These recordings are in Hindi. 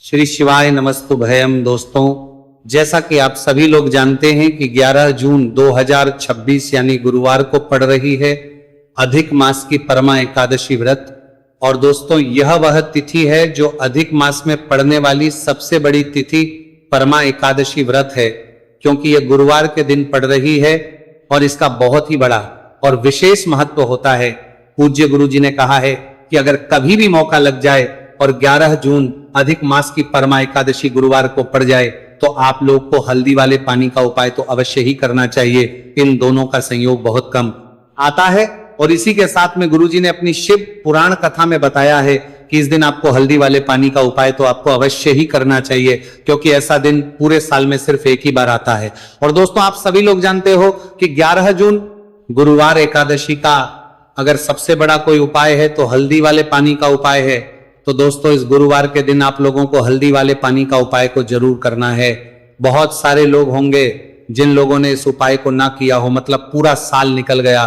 श्री शिवाय नमस्तुभयम। दोस्तों, जैसा कि आप सभी लोग जानते हैं कि 11 जून 2026 यानी गुरुवार को पड़ रही है अधिक मास की परमा एकादशी व्रत। और दोस्तों, यह वह तिथि है जो अधिक मास में पड़ने वाली सबसे बड़ी तिथि परमा एकादशी व्रत है, क्योंकि यह गुरुवार के दिन पड़ रही है और इसका बहुत ही बड़ा और विशेष महत्व होता है। पूज्य गुरु जी ने कहा है कि अगर कभी भी मौका लग जाए और 11 जून अधिक मास की परमा एकादशी गुरुवार को पड़ जाए तो आप लोग को हल्दी वाले पानी का उपाय तो अवश्य ही करना चाहिए। इन दोनों का संयोग बहुत कम आता है। और इसी के साथ में गुरुजी ने अपनी शिव पुराण कथा में बताया है कि इस दिन आपको हल्दी वाले पानी का उपाय तो आपको अवश्य ही करना चाहिए, क्योंकि ऐसा दिन पूरे साल में सिर्फ एक ही बार आता है। और दोस्तों, आप सभी लोग जानते हो कि 11 जून गुरुवार एकादशी का अगर सबसे बड़ा कोई उपाय है तो हल्दी वाले पानी का उपाय है। तो दोस्तों, इस गुरुवार के दिन आप लोगों को हल्दी वाले पानी का उपाय को जरूर करना है। बहुत सारे लोग होंगे जिन लोगों ने इस उपाय को ना किया हो, मतलब पूरा साल निकल गया,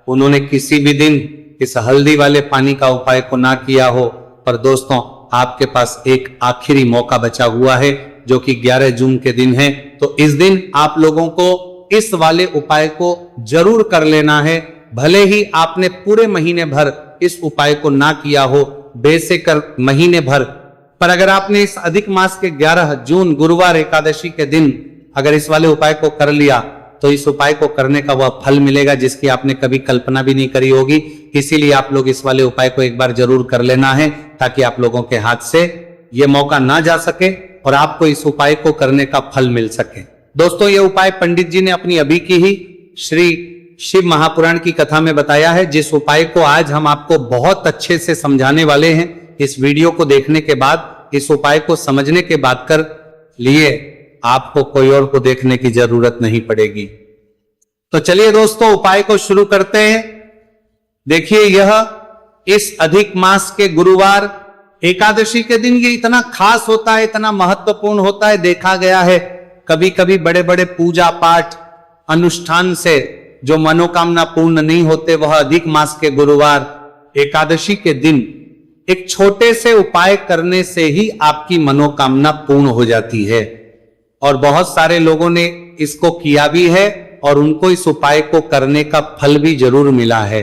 उन्होंने किसी भी दिन इस हल्दी वाले पानी का उपाय को ना किया हो। पर दोस्तों, आपके पास एक आखिरी मौका बचा हुआ है जो कि 11 जून के दिन है। तो इस दिन आप लोगों को इस वाले उपाय को जरूर कर लेना है। भले ही आपने पूरे महीने भर इस उपाय को ना किया हो, बेशकर महीने भर, पर अगर आपने इस अधिक मास के 11 जून गुरुवार एकादशी के दिन अगर इस वाले उपाय को कर लिया तो इस उपाय को करने का वह फल मिलेगा जिसकी आपने कभी कल्पना भी नहीं करी होगी। इसीलिए आप लोग इस वाले उपाय को एक बार जरूर कर लेना है, ताकि आप लोगों के हाथ से यह मौका ना जा सके और आपको इस उपाय को करने का फल मिल सके। दोस्तों, यह उपाय पंडित जी ने अपनी अभी की ही श्री शिव महापुराण की कथा में बताया है, जिस उपाय को आज हम आपको बहुत अच्छे से समझाने वाले हैं। इस वीडियो को देखने के बाद, इस उपाय को समझने के बाद कर लिए आपको कोई और को देखने की जरूरत नहीं पड़ेगी। तो चलिए दोस्तों, उपाय को शुरू करते हैं। देखिए, यह इस अधिक मास के गुरुवार एकादशी के दिन ये इतना खास होता है, इतना महत्वपूर्ण होता है। देखा गया है कभी कभी बड़े बड़े पूजा पाठ अनुष्ठान से जो मनोकामना पूर्ण नहीं होते, वह अधिक मास के गुरुवार एकादशी के दिन एक छोटे से उपाय करने से ही आपकी मनोकामना पूर्ण हो जाती है। और बहुत सारे लोगों ने इसको किया भी है और उनको इस उपाय को करने का फल भी जरूर मिला है।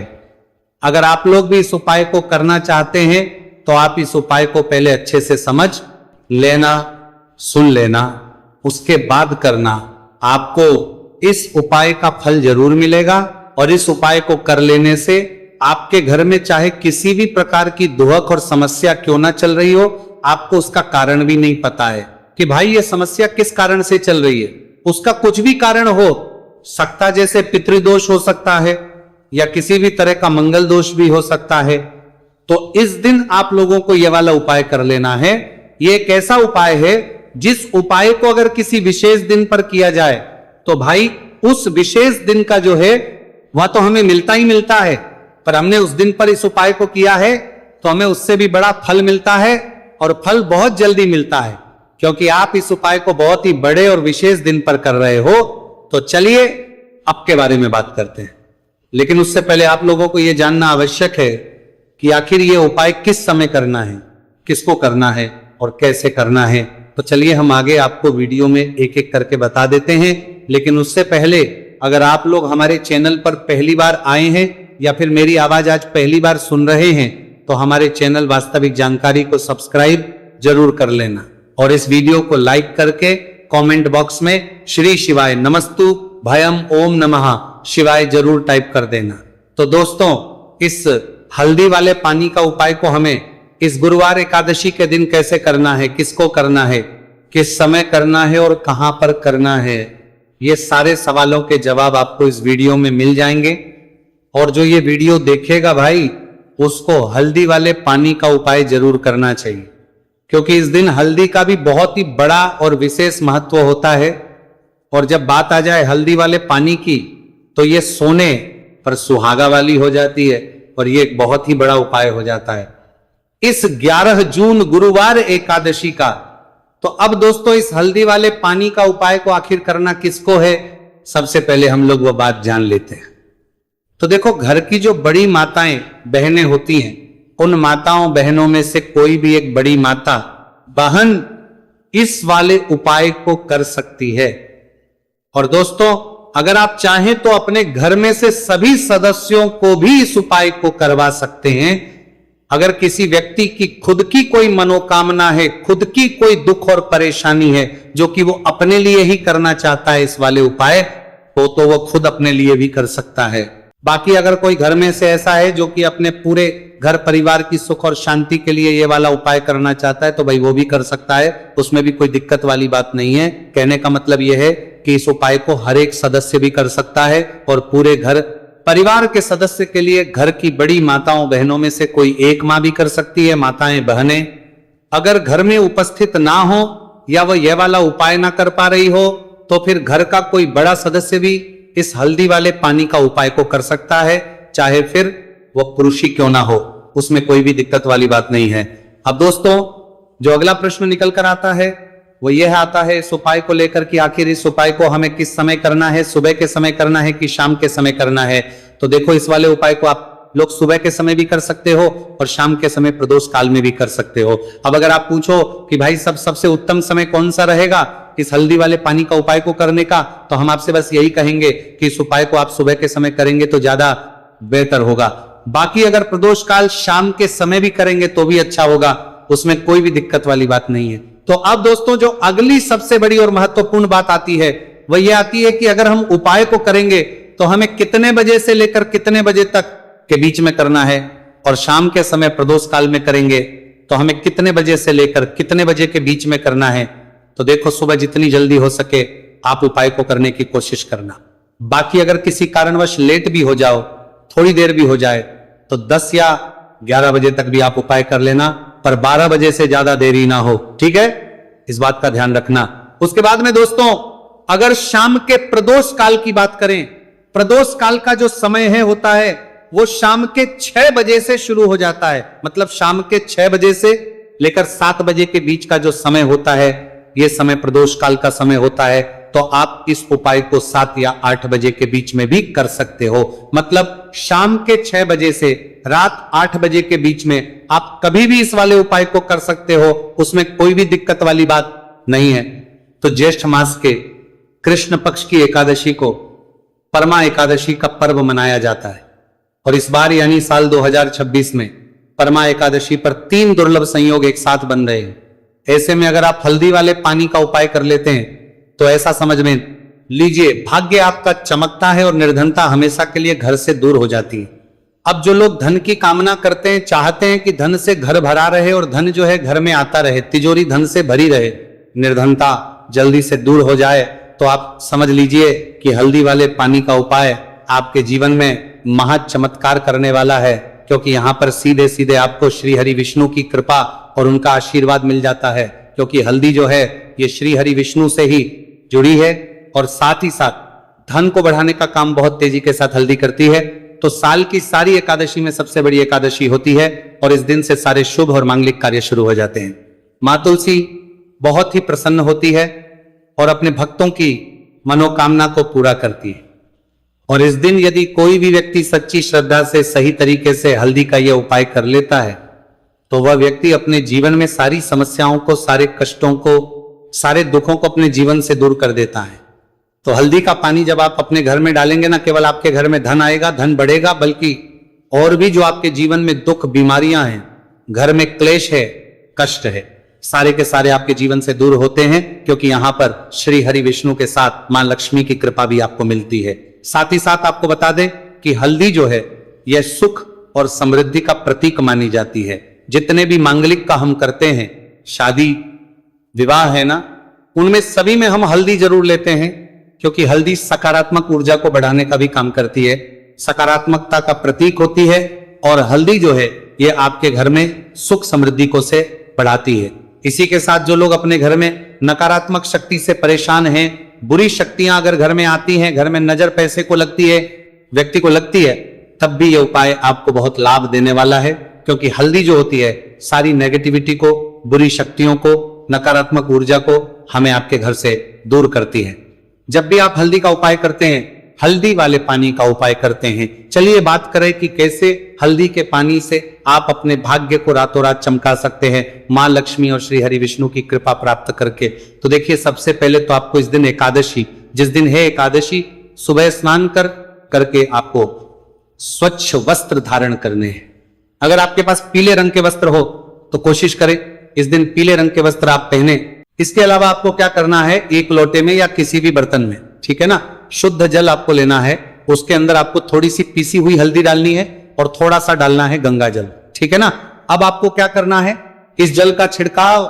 अगर आप लोग भी इस उपाय को करना चाहते हैं तो आप इस उपाय को पहले अच्छे से समझ लेना, सुन लेना, उसके बाद करना। आपको इस उपाय का फल जरूर मिलेगा। और इस उपाय को कर लेने से आपके घर में चाहे किसी भी प्रकार की दुहक और समस्या क्यों ना चल रही हो, आपको उसका कारण भी नहीं पता है कि भाई ये समस्या किस कारण से चल रही है। उसका कुछ भी कारण हो सकता, जैसे पितृदोष हो सकता है या किसी भी तरह का मंगल दोष भी हो सकता है। तो इस दिन आप लोगों को यह वाला उपाय कर लेना है। यह एक ऐसा उपाय है जिस उपाय को अगर किसी विशेष दिन पर किया जाए तो भाई उस विशेष दिन का जो है वह तो हमें मिलता ही मिलता है, पर हमने उस दिन पर इस उपाय को किया है तो हमें उससे भी बड़ा फल मिलता है, और फल बहुत जल्दी मिलता है, क्योंकि आप इस उपाय को बहुत ही बड़े और विशेष दिन पर कर रहे हो। तो चलिए अब के बारे में बात करते हैं। लेकिन उससे पहले आप लोगों को यह जानना आवश्यक है कि आखिर यह उपाय किस समय करना है, किसको करना है और कैसे करना है। तो चलिए हम आगे आपको वीडियो में एक एक करके बता देते हैं। लेकिन उससे पहले, अगर आप लोग हमारे चैनल पर पहली बार आए हैं या फिर मेरी आवाज आज पहली बार सुन रहे हैं, तो हमारे चैनल वास्तविक जानकारी को सब्सक्राइब जरूर कर लेना और इस वीडियो को लाइक करके कमेंट बॉक्स में श्री शिवाय नमस्तु भयम ओम नमः शिवाय जरूर टाइप कर देना। तो दोस्तों, इस हल्दी वाले पानी का उपाय को हमें इस गुरुवार एकादशी के दिन कैसे करना है, किसको करना है, किस समय करना है और कहां पर करना है, ये सारे सवालों के जवाब आपको इस वीडियो में मिल जाएंगे। और जो ये वीडियो देखेगा भाई, उसको हल्दी वाले पानी का उपाय जरूर करना चाहिए, क्योंकि इस दिन हल्दी का भी बहुत ही बड़ा और विशेष महत्व होता है। और जब बात आ जाए हल्दी वाले पानी की, तो ये सोने पर सुहागा वाली हो जाती है और ये एक बहुत ही बड़ा उपाय हो जाता है इस 11 जून गुरुवार एकादशी का। तो अब दोस्तों, इस हल्दी वाले पानी का उपाय को आखिर करना किसको है, सबसे पहले हम लोग वो बात जान लेते हैं। तो देखो, घर की जो बड़ी माताएं बहनें होती हैं, उन माताओं बहनों में से कोई भी एक बड़ी माता बहन इस वाले उपाय को कर सकती है। और दोस्तों, अगर आप चाहें तो अपने घर में से सभी सदस्यों को भी इस उपाय को करवा सकते हैं। अगर किसी व्यक्ति की खुद की कोई मनोकामना है, खुद की कोई दुख और परेशानी है जो कि वो अपने लिए ही करना चाहता है इस वाले उपाय को, तो वो खुद अपने लिए भी कर सकता है। बाकी अगर कोई घर में से ऐसा है जो कि अपने पूरे घर परिवार की सुख और शांति के लिए ये वाला उपाय करना चाहता है, तो भाई वो भी कर सकता है, उसमें भी कोई दिक्कत वाली बात नहीं है। कहने का मतलब यह है कि इस उपाय को हर एक सदस्य भी कर सकता है और पूरे घर परिवार के सदस्य के लिए घर की बड़ी माताओं बहनों में से कोई एक मां भी कर सकती है, माताएं बहनें। अगर घर में उपस्थित ना हो या वह यह वाला उपाय ना कर पा रही हो, तो फिर घर का कोई बड़ा सदस्य भी इस हल्दी वाले पानी का उपाय को कर सकता है, चाहे फिर वह पुरुष ही क्यों ना हो, उसमें कोई भी दिक्कत वाली बात नहीं है। अब दोस्तों, जो अगला प्रश्न निकल कर आता है वो यह आता है इस उपाय को लेकर कि आखिर इस उपाय को हमें किस समय करना है, सुबह के समय करना है कि शाम के समय करना है। तो देखो, इस वाले उपाय को आप लोग सुबह के समय भी कर सकते हो और शाम के समय प्रदोष काल में भी कर सकते हो। अब अगर आप पूछो कि भाई सबसे उत्तम समय कौन सा रहेगा इस हल्दी वाले पानी का उपाय को करने का, तो हम आपसे बस यही कहेंगे कि इस उपाय को आप सुबह के समय करेंगे तो ज्यादा बेहतर होगा। बाकी अगर प्रदोष काल शाम के समय भी करेंगे तो भी अच्छा होगा, उसमें कोई भी दिक्कत वाली बात नहीं है। तो अब दोस्तों, जो अगली सबसे बड़ी और महत्वपूर्ण बात आती है वह यह आती है कि अगर हम उपाय को करेंगे तो हमें कितने बजे से लेकर कितने बजे तक के बीच में करना है, और शाम के समय प्रदोष काल में करेंगे तो हमें कितने बजे से लेकर कितने बजे के बीच में करना है। तो देखो, सुबह जितनी जल्दी हो सके आप उपाय को करने की कोशिश करना। बाकी अगर किसी कारणवश लेट भी हो जाओ, थोड़ी देर भी हो जाए, तो 10 या 11 बजे तक भी आप उपाय कर लेना, पर 12 बजे से ज्यादा देरी ना हो, ठीक है? इस बात का ध्यान रखना। उसके बाद में दोस्तों, अगर शाम के प्रदोष काल की बात करें, प्रदोष काल का जो समय है होता है वो शाम के 6 बजे से शुरू हो जाता है। मतलब शाम के 6 बजे से लेकर 7 बजे के बीच का जो समय होता है, यह समय प्रदोष काल का समय होता है। तो आप इस उपाय को 7 या 8 बजे के बीच में भी कर सकते हो। मतलब शाम के 6 बजे से रात 8 बजे के बीच में आप कभी भी इस वाले उपाय को कर सकते हो, उसमें कोई भी दिक्कत वाली बात नहीं है। तो ज्येष्ठ मास के कृष्ण पक्ष की एकादशी को परमा एकादशी का पर्व मनाया जाता है, और इस बार यानी साल 2026 में परमा एकादशी पर 3 दुर्लभ संयोग एक साथ बन रहे हैं। ऐसे में अगर आप हल्दी वाले पानी का उपाय कर लेते हैं तो ऐसा समझ में लीजिए भाग्य आपका चमकता है और निर्धनता हमेशा के लिए घर से दूर हो जाती है। अब जो लोग धन की कामना करते हैं, चाहते हैं कि धन से घर भरा रहे और धन जो है घर में आता रहे, तिजोरी धन से भरी रहे, निर्धनता जल्दी से दूर हो जाए, तो आप समझ लीजिए कि हल्दी वाले पानी का उपाय आपके जीवन में महा चमत्कार करने वाला है। क्योंकि यहां पर सीधे सीधे आपको श्री हरि विष्णु की कृपा और उनका आशीर्वाद मिल जाता है। क्योंकि हल्दी जो है ये श्री हरि विष्णु से ही जुड़ी है, और साथ ही साथ धन को बढ़ाने का काम बहुत तेजी के साथ हल्दी करती है। तो साल की सारी एकादशी में सबसे बड़ी एकादशी होती है, और इस दिन से सारे शुभ और मांगलिक कार्य शुरू हो जाते हैं। मां तुलसी बहुत ही प्रसन्न होती है और अपने भक्तों की मनोकामना को पूरा करती है। और इस दिन यदि कोई भी व्यक्ति सच्ची श्रद्धा से सही तरीके से हल्दी का यह उपाय कर लेता है, तो वह व्यक्ति अपने जीवन में सारी समस्याओं को, सारे कष्टों को, सारे दुखों को अपने जीवन से दूर कर देता है। तो हल्दी का पानी जब आप अपने घर में डालेंगे ना, केवल आपके घर में धन आएगा, धन बढ़ेगा, बल्कि और भी जो आपके जीवन में दुख, बीमारियां हैं, घर में क्लेश है, कष्ट है, सारे के सारे आपके जीवन से दूर होते हैं। क्योंकि यहां पर श्री हरि विष्णु के साथ मां लक्ष्मी की कृपा भी आपको मिलती है। साथ ही साथ आपको बता दें कि हल्दी जो है यह सुख और समृद्धि का प्रतीक मानी जाती है। जितने भी मांगलिक का हम करते हैं, शादी विवाह है ना, उनमें सभी में हम हल्दी जरूर लेते हैं, क्योंकि हल्दी सकारात्मक ऊर्जा को बढ़ाने का भी काम करती है, सकारात्मकता का प्रतीक होती है। और हल्दी जो है ये आपके घर में सुख समृद्धि को से बढ़ाती है। इसी के साथ जो लोग अपने घर में नकारात्मक शक्ति से परेशान हैं, बुरी शक्तियां अगर घर में आती हैं, घर में नजर पैसे को लगती है, व्यक्ति को लगती है, तब भी यह उपाय आपको बहुत लाभ देने वाला है। क्योंकि हल्दी जो होती है सारी नेगेटिविटी को, बुरी शक्तियों को, नकारात्मक ऊर्जा को हमें आपके घर से दूर करती है। जब भी आप हल्दी का उपाय करते हैं हल्दी वाले पानी का उपाय करते हैं। चलिए बात करें कि कैसे हल्दी के पानी से आप अपने भाग्य को रातों रात चमका सकते हैं मां लक्ष्मी और श्री हरि विष्णु की कृपा प्राप्त करके। तो देखिए, सबसे पहले तो आपको इस दिन एकादशी, जिस दिन है एकादशी, सुबह स्नान करके आपको स्वच्छ वस्त्र धारण करने हैं। अगर आपके पास पीले रंग के वस्त्र हो तो कोशिश करें इस दिन पीले रंग के वस्त्र आप पहने। इसके अलावा आपको क्या करना है, एक लोटे में या किसी भी बर्तन में, ठीक है ना, शुद्ध जल आपको लेना है। उसके अंदर आपको थोड़ी सी पीसी हुई हल्दी डालनी है और थोड़ा सा डालना है गंगा जल, ठीक है ना। अब आपको क्या करना है, इस जल का छिड़काव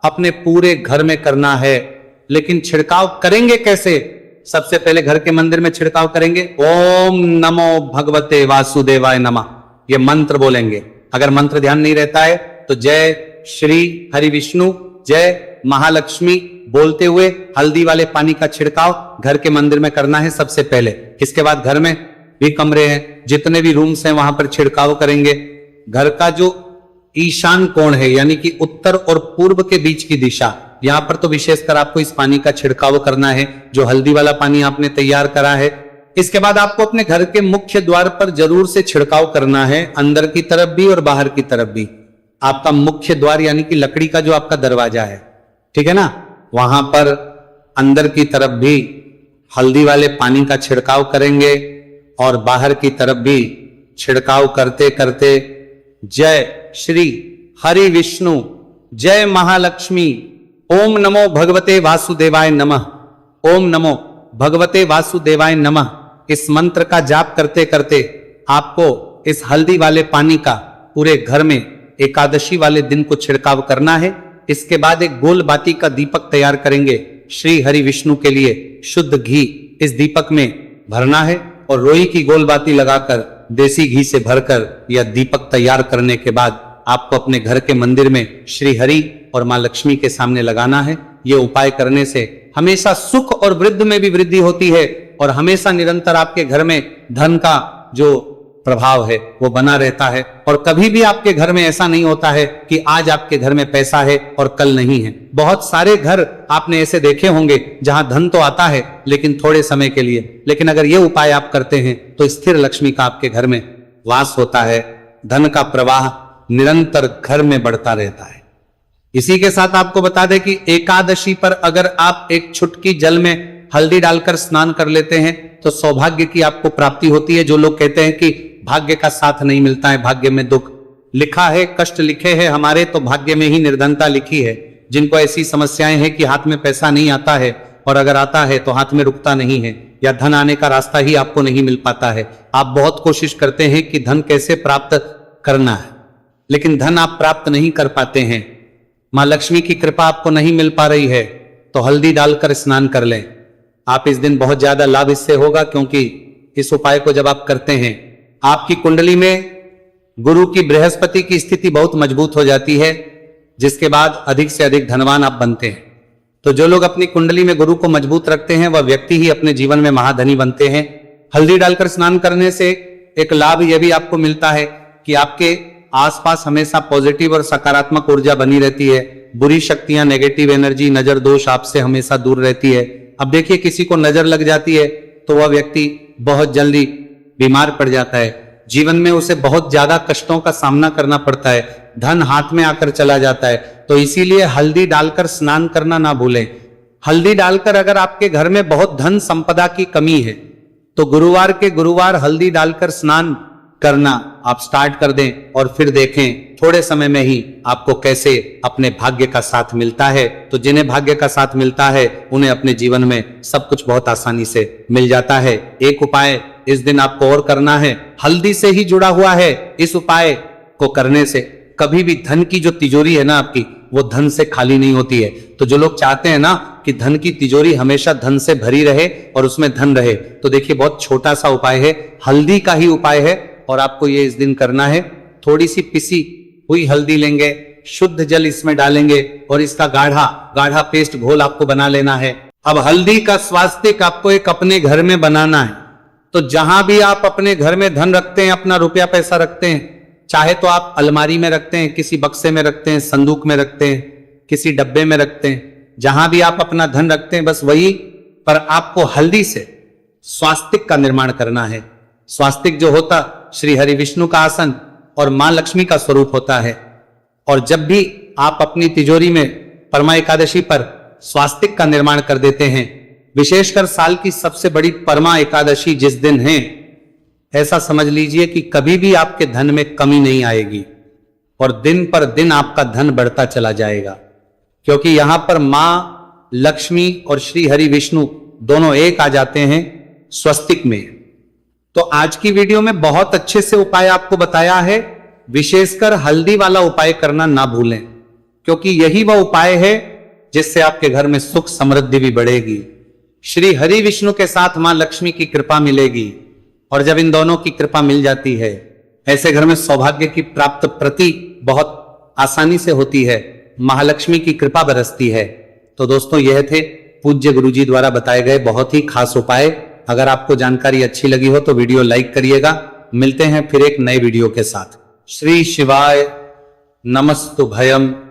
अपने पूरे घर में करना है। लेकिन छिड़काव करेंगे कैसे? सबसे पहले घर के मंदिर में छिड़काव करेंगे। ओम नमो भगवते वासुदेवाय नमः, ये मंत्र बोलेंगे। अगर मंत्र ध्यान नहीं रहता है तो जय श्री हरि विष्णु, जय महालक्ष्मी बोलते हुए हल्दी वाले पानी का छिड़काव घर के मंदिर में करना है सबसे पहले। इसके बाद घर में भी कमरे हैं, जितने भी रूम्स हैं, वहां पर छिड़काव करेंगे। घर का जो ईशान कोण है, यानी कि उत्तर और पूर्व के बीच की दिशा, यहां पर तो विशेषकर आपको इस पानी का छिड़काव करना है, जो हल्दी वाला पानी आपने तैयार करा है। इसके बाद आपको अपने घर के मुख्य द्वार पर जरूर से छिड़काव करना है, अंदर की तरफ भी और बाहर की तरफ भी। आपका मुख्य द्वार यानी कि लकड़ी का जो आपका दरवाजा है, ठीक है ना, वहां पर अंदर की तरफ भी हल्दी वाले पानी का छिड़काव करेंगे और बाहर की तरफ भी छिड़काव करते करते जय श्री हरि विष्णु, जय महालक्ष्मी, ओम नमो भगवते वासुदेवाय नमः, ओम नमो भगवते वासुदेवाय नमः, इस मंत्र का जाप करते करते आपको इस हल्दी वाले पानी का पूरे घर में एकादशी वाले दिन को छिड़काव करना है। इसके बाद एक गोल बाती का दीपक तैयार करेंगे श्री हरि विष्णु के लिए। शुद्ध घी इस दीपक में भरना है और रोई की गोल बाती लगाकर देसी घी से भरकर यह दीपक तैयार करने के बाद आपको अपने घर के मंदिर में श्री हरि और मां लक्ष्मी के सामने लगाना है। यह उपाय करने से हमेशा सुख और वृद्धि में भी वृद्धि होती है और हमेशा निरंतर आपके घर में धन का जो प्रभाव है वो बना रहता है। और कभी भी आपके घर में ऐसा नहीं होता है कि आज आपके घर में पैसा है और कल नहीं है। बहुत सारे घर आपने ऐसे देखे होंगे जहां धन तो आता है लेकिन थोड़े समय के लिए, लेकिन अगर ये उपाय आप करते हैं तो स्थिर लक्ष्मी का आपके घर में वास होता है, धन का प्रवाह निरंतर घर में बढ़ता रहता है। इसी के साथ आपको बता दें कि एकादशी पर अगर आप एक चुटकी जल में हल्दी डालकर स्नान कर लेते हैं तो सौभाग्य की आपको प्राप्ति होती है। जो लोग कहते हैं कि भाग्य का साथ नहीं मिलता है, भाग्य में दुख लिखा है, कष्ट लिखे हैं हमारे, तो भाग्य में ही निर्धनता लिखी है। जिनको ऐसी समस्याएं हैं कि हाथ में पैसा नहीं आता है और अगर आता है तो हाथ में रुकता नहीं है या धन आने का रास्ता ही आपको नहीं मिल पाता है। आप बहुत कोशिश करते हैं कि धन कैसे प्राप्त करना है, लेकिन धन आप प्राप्त नहीं कर पाते हैं, मां लक्ष्मी की कृपा आपको नहीं मिल पा रही है, तो हल्दी डालकर स्नान कर लें। आप इस दिन बहुत ज्यादा लाभ इससे होगा, क्योंकि इस उपाय को जब आप करते हैं आपकी कुंडली में गुरु की बृहस्पति की स्थिति बहुत मजबूत हो जाती है, जिसके बाद अधिक से अधिक धनवान आप बनते हैं। तो जो लोग अपनी कुंडली में गुरु को मजबूत रखते हैं वह व्यक्ति ही अपने जीवन में महाधनी बनते हैं। हल्दी डालकर स्नान करने से एक लाभ यह भी आपको मिलता है कि आपके आसपास हमेशा पॉजिटिव और सकारात्मक ऊर्जा बनी रहती है। बुरी शक्तियां, नेगेटिव एनर्जी, नजर दोष आपसे हमेशा दूर रहती है। अब देखिए, किसी को नजर लग जाती है तो वह व्यक्ति बहुत जल्दी बीमार पड़ जाता है, जीवन में उसे बहुत ज्यादा कष्टों का सामना करना पड़ता है, धन हाथ में आकर चला जाता है। तो इसीलिए हल्दी डालकर स्नान करना ना भूलें। हल्दी डालकर अगर आपके घर में बहुत धन संपदा की कमी है तो गुरुवार के गुरुवार हल्दी डालकर स्नान करना आप स्टार्ट कर दें और फिर देखें थोड़े समय में ही आपको कैसे अपने भाग्य का साथ मिलता है। तो जिन्हें भाग्य का साथ मिलता है उन्हें अपने जीवन में सब कुछ बहुत आसानी से मिल जाता है। एक उपाय इस दिन आपको और करना है, हल्दी से ही जुड़ा हुआ है। इस उपाय को करने से कभी भी धन की जो तिजोरी है ना आपकी, वो धन से खाली नहीं होती है। तो जो लोग चाहते हैं ना कि धन की तिजोरी हमेशा धन से भरी रहे और उसमें धन रहे, तो देखिए बहुत छोटा सा उपाय है, हल्दी का ही उपाय है और आपको ये इस दिन करना है। थोड़ी सी पिसी हुई हल्दी लेंगे, शुद्ध जल इसमें डालेंगे और इसका गाढ़ा गाढ़ा पेस्ट घोल आपको बना लेना है। अब हल्दी का स्वास्तिक आपको एक अपने घर में बनाना है। तो जहां भी आप अपने घर में धन रखते हैं, अपना रुपया पैसा रखते हैं, चाहे तो आप अलमारी में रखते हैं, किसी बक्से में रखते हैं, संदूक में रखते हैं, किसी डब्बे में रखते हैं, जहां भी आप अपना धन रखते हैं बस वही, पर आपको हल्दी से स्वास्तिक का निर्माण करना है। स्वास्तिक जो होता श्री हरि विष्णु का आसन और मां लक्ष्मी का स्वरूप होता है। और जब भी आप अपनी तिजोरी में परमा एकादशी पर स्वास्तिक का निर्माण कर देते हैं, विशेषकर साल की सबसे बड़ी परमा एकादशी जिस दिन है, ऐसा समझ लीजिए कि कभी भी आपके धन में कमी नहीं आएगी और दिन पर दिन आपका धन बढ़ता चला जाएगा, क्योंकि यहां पर मां लक्ष्मी और श्री हरि विष्णु दोनों एक आ जाते हैं स्वस्तिक में। तो आज की वीडियो में बहुत अच्छे से उपाय आपको बताया है। विशेषकर हल्दी वाला उपाय करना ना भूलें, क्योंकि यही वह उपाय है जिससे आपके घर में सुख समृद्धि भी बढ़ेगी, श्री हरि विष्णु के साथ मां लक्ष्मी की कृपा मिलेगी। और जब इन दोनों की कृपा मिल जाती है, ऐसे घर में सौभाग्य की प्राप्त प्रति बहुत आसानी से होती है, महालक्ष्मी की कृपा बरसती है। तो दोस्तों, यह थे पूज्य गुरुजी द्वारा बताए गए बहुत ही खास उपाय। अगर आपको जानकारी अच्छी लगी हो तो वीडियो लाइक करिएगा। मिलते हैं फिर एक नए वीडियो के साथ। श्री शिवाय नमस्तुभयम्।